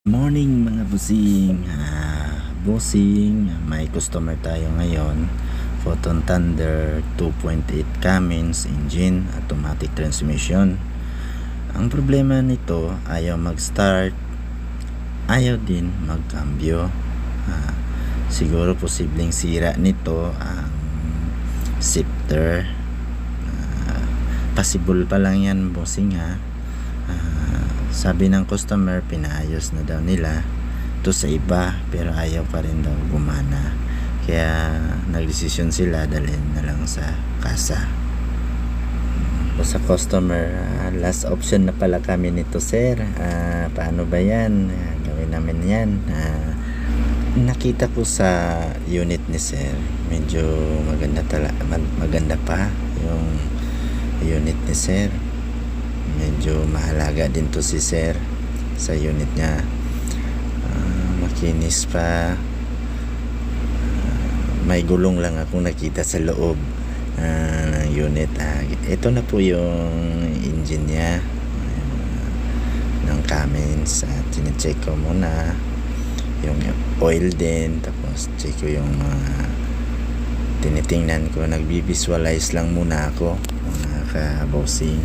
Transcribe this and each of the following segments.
Morning mga bossing. Bossing, may customer tayo ngayon. Photon Thunder 2.8 Cummins engine, automatic transmission. Ang problema nito, ayaw mag-start, ayaw din magkambyo. Siguro posibleng sira nito ang shifter. Possible pa lang yan, bossing, ha. Sabi ng customer, pinaayos na daw nila to sa iba, pero ayaw pa rin daw gumana. Kaya nagdesisyon sila dalhin na lang sa kasa. Sa customer, last option na pala kami nito, sir. Paano ba yan? Gawin namin yan. Nakita ko sa unit ni sir, medyo maganda pa yung unit ni sir. Medyo mahalaga din to si sir sa unit niya. Makinis pa. May gulong lang akong nakita sa loob ng unit. Ito na po yung engine niya ng Cummins. Tine-check ko muna yung oil din, tapos check ko yung tinitingnan ko, nagbi-visualize lang muna ako, mga ka-bossing.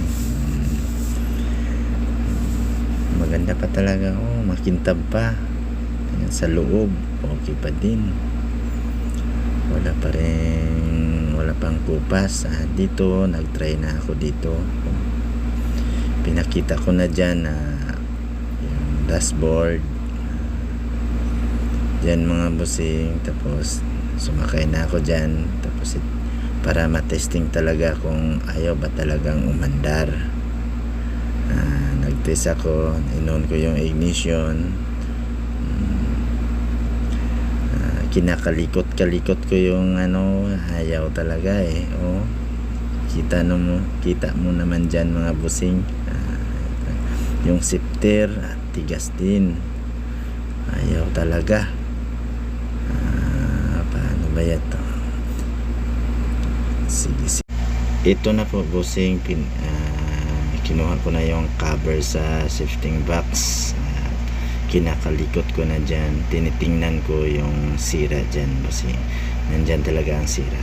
Maganda pa talaga, makintab pa. Ayan, sa loob okay pa din, wala pang kupas. Dito nagtry na ako dito, pinakita ko na dyan yung dashboard dyan mga bossing. Tapos sumakay na ako dyan, tapos para matesting talaga kung ayaw ba talagang umandar. Nagtest ako, inon ko yung ignition, kinakalikot ko yung ayaw talaga kita mo naman dyan mga bossing. Yung shifter tigas din, ayaw talaga. Paano ba ito? Sige. Ito na po bossing, kinuha ko na yung cover sa shifting box. Kinakalikot ko na dyan, tinitingnan ko yung sira dyan, kasi nandyan talaga ang sira.